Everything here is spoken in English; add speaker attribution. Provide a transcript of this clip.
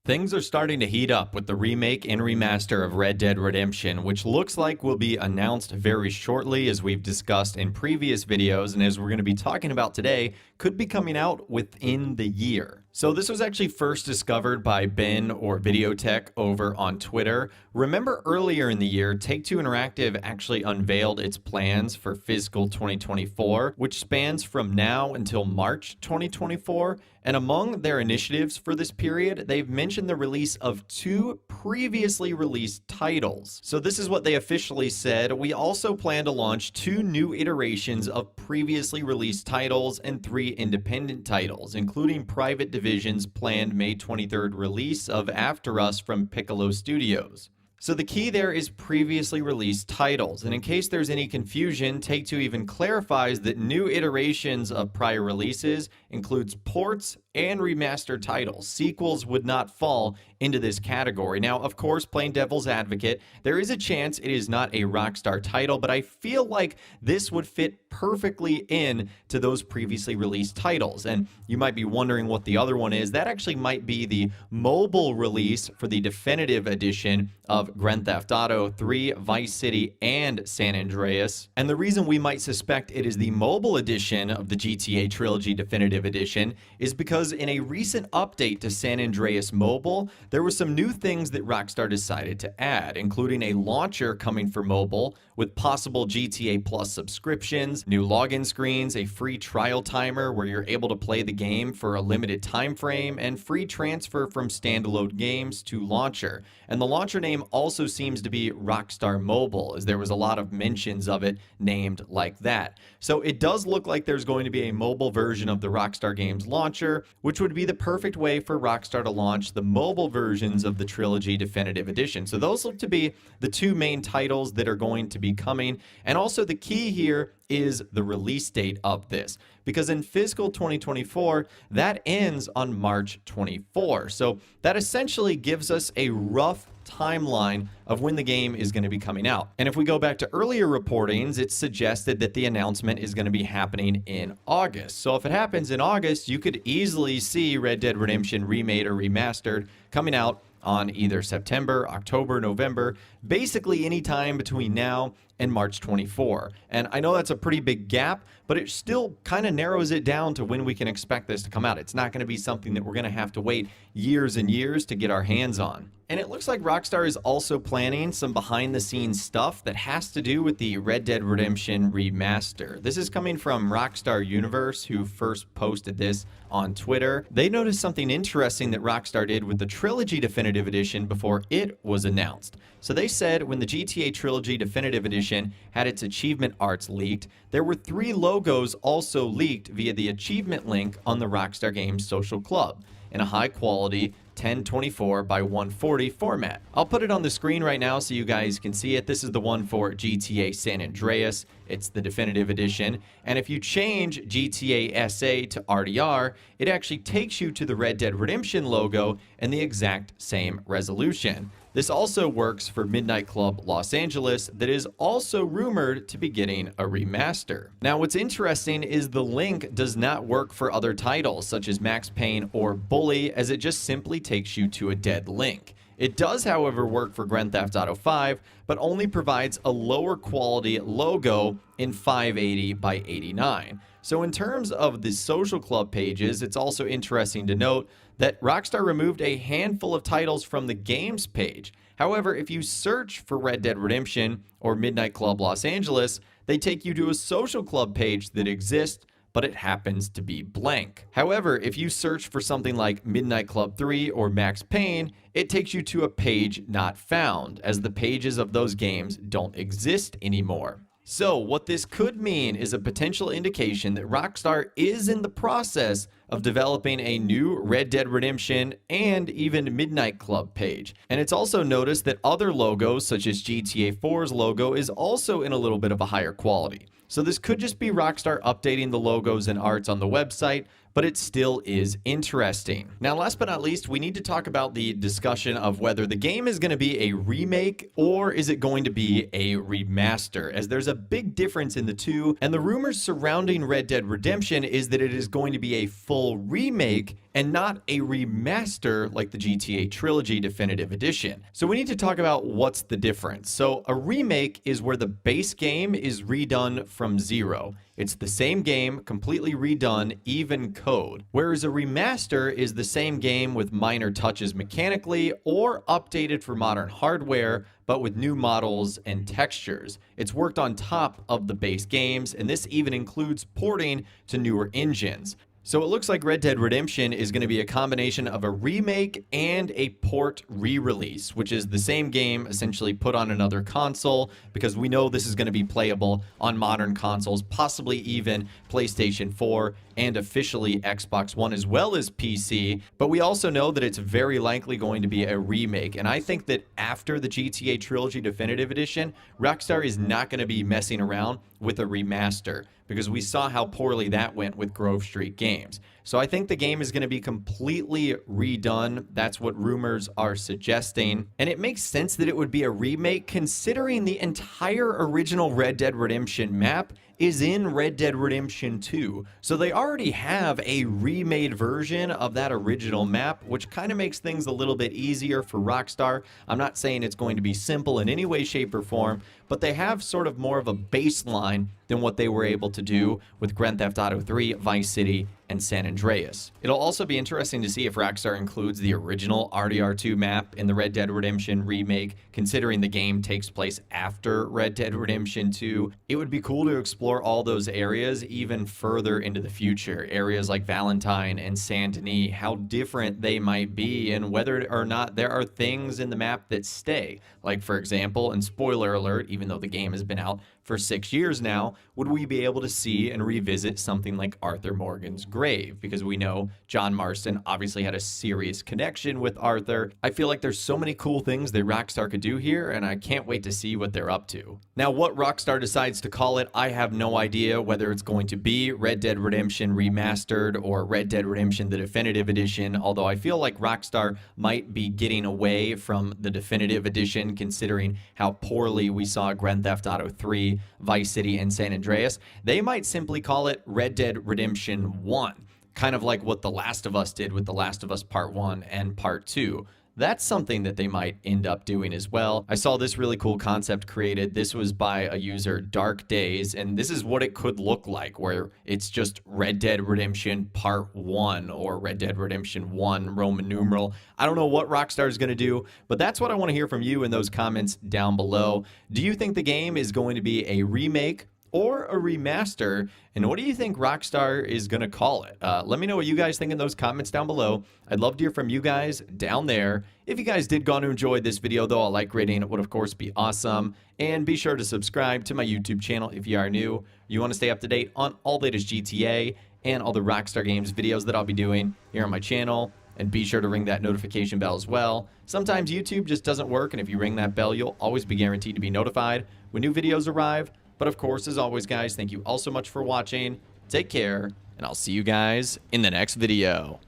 Speaker 1: Things are starting to heat up with the remake and remaster of Red Dead Redemption, which looks like will be announced very shortly, as we've discussed in previous videos, and as we're going to be talking about today, could be coming out within the year. So this was actually first discovered by Ben or Videotech over on Twitter. Remember earlier in the year, Take-Two Interactive actually unveiled its plans for fiscal 2024, which spans from now until March 2024. And among their initiatives for this period, they've mentioned the release of 2 previously released titles. So this is what they officially said. We also plan to launch 2 new iterations of previously released titles and 3 independent titles, including Private Division's planned May 23rd release of After Us from Piccolo Studios. So the key there is previously released titles, and in case there's any confusion, Take-Two even clarifies that new iterations of prior releases includes ports and remastered titles. Sequels would not fall into this category. Now, of course, playing devil's advocate, there is a chance it is not a Rockstar title, but I feel like this would fit perfectly in to those previously released titles. And you might be wondering what the other one is. That actually might be the mobile release for the definitive edition of Grand Theft Auto 3, Vice City, and San Andreas. And the reason we might suspect it is the mobile edition of the GTA Trilogy Definitive Edition is because in a recent update to San Andreas Mobile, there were some new things that Rockstar decided to add, including a launcher coming for mobile with possible GTA Plus subscriptions, new login screens, a free trial timer where you're able to play the game for a limited time frame, and free transfer from standalone games to launcher. And the launcher name also seems to be Rockstar Mobile, as there was a lot of mentions of it named like that. So it does look like there's going to be a mobile version of the Rockstar Games launcher, which would be the perfect way for Rockstar to launch the mobile versions of the Trilogy Definitive Edition. So those look to be the 2 main titles that are going to be coming. And also the key here is the release date of this, because in fiscal 2024, that ends on March 24. So that essentially gives us a rough timeline of when the game is going to be coming out. And if we go back to earlier reportings, it's suggested that the announcement is going to be happening in August. So if it happens in August, you could easily see Red Dead Redemption Remade or Remastered coming out on either September, October, November, basically any time between now and March 24. And I know that's a pretty big gap, but it still kind of narrows it down to when we can expect this to come out. It's not going to be something that we're going to have to wait years and years to get our hands on. And it looks like Rockstar is also planning some behind-the-scenes stuff that has to do with the Red Dead Redemption Remaster. This is coming from Rockstar Universe, who first posted this on Twitter. They noticed something interesting that Rockstar did with the Trilogy Definitive Edition before it was announced. So they said when the GTA Trilogy Definitive Edition had its achievement arts leaked, there were 3 logos also leaked via the achievement link on the Rockstar Games Social Club in a high-quality 1024 by 140 format. I'll put it on the screen right now so you guys can see it. This is the one for GTA San Andreas. It's the definitive edition. And if you change GTA SA to RDR, it actually takes you to the Red Dead Redemption logo in the exact same resolution. This also works for Midnight Club Los Angeles, that is also rumored to be getting a remaster. Now, what's interesting is the link does not work for other titles such as Max Payne or Bully, as it just simply takes you to a dead link. It does, however, work for Grand Theft Auto 5, but only provides a lower quality logo in 580 by 89. So in terms of the social club pages, it's also interesting to note that Rockstar removed a handful of titles from the games page. However, if you search for Red Dead Redemption or Midnight Club Los Angeles, they take you to a social club page that exists, but it happens to be blank. However, if you search for something like Midnight Club 3 or Max Payne, it takes you to a page not found, as the pages of those games don't exist anymore. So what this could mean is a potential indication that Rockstar is in the process of developing a new Red Dead Redemption and even Midnight Club page. And it's also noticed that other logos, such as GTA 4's logo, is also in a little bit of a higher quality. So this could just be Rockstar updating the logos and arts on the website, but it still is interesting. Now, last but not least, we need to talk about the discussion of whether the game is going to be a remake or is it going to be a remaster, as there's a big difference in the two, and the rumors surrounding Red Dead Redemption is that it is going to be a full remake and not a remaster like the GTA Trilogy Definitive Edition. So we need to talk about what's the difference. So a remake is where the base game is redone from zero. It's the same game, completely redone, even code. Whereas a remaster is the same game with minor touches mechanically or updated for modern hardware, but with new models and textures. It's worked on top of the base games, and this even includes porting to newer engines. So it looks like Red Dead Redemption is going to be a combination of a remake and a port re-release, which is the same game essentially put on another console, because we know this is going to be playable on modern consoles, possibly even PlayStation 4 and officially Xbox One as well as PC. But we also know that it's very likely going to be a remake, and I think that after the GTA Trilogy Definitive Edition, Rockstar is not going to be messing around with a remaster, because we saw how poorly that went with Grove Street Games. So I think the game is going to be completely redone. That's what rumors are suggesting. And it makes sense that it would be a remake considering the entire original Red Dead Redemption map is in Red Dead Redemption 2. So they already have a remade version of that original map, which kind of makes things a little bit easier for Rockstar. I'm not saying it's going to be simple in any way, shape, or form, but they have sort of more of a baseline than what they were able to do with Grand Theft Auto 3, Vice City, and San Andreas. It'll also be interesting to see if Rockstar includes the original RDR2 map in the Red Dead Redemption remake, considering the game takes place after Red Dead Redemption 2. It would be cool to explore all those areas even further into the future. Areas like Valentine and Saint Denis, how different they might be, and whether or not there are things in the map that stay. Like, for example, and spoiler alert, even though the game has been out for 6 years now, would we be able to see and revisit something like Arthur Morgan's grave? Because we know John Marston obviously had a serious connection with Arthur. I feel like there's so many cool things that Rockstar could do here, and I can't wait to see what they're up to. Now, what Rockstar decides to call it, I have no idea, whether it's going to be Red Dead Redemption Remastered or Red Dead Redemption the Definitive Edition, although I feel like Rockstar might be getting away from the Definitive Edition considering how poorly we saw Grand Theft Auto 3, Vice City, and San Andreas. They might simply call it Red Dead Redemption 1, kind of like what The Last of Us did with The Last of Us Part 1 and Part 2. That's something that they might end up doing as well. I saw this really cool concept created. This was by a user, Dark Days, and this is what it could look like, where it's just Red Dead Redemption Part 1 or Red Dead Redemption 1 Roman numeral. I don't know what Rockstar is going to do, but that's what I want to hear from you in those comments down below. Do you think the game is going to be a remake or a remaster, and what do you think Rockstar is going to call it? Let me know what you guys think in those comments down below. I'd love to hear from you guys down there. If you guys did go on to enjoy this video, though, a like rating would, of course, be awesome. And be sure to subscribe to my YouTube channel if you are new. You want to stay up to date on all the latest GTA and all the Rockstar Games videos that I'll be doing here on my channel. And be sure to ring that notification bell as well. Sometimes YouTube just doesn't work, and if you ring that bell, you'll always be guaranteed to be notified when new videos arrive. But of course, as always, guys, thank you all so much for watching. Take care, and I'll see you guys in the next video.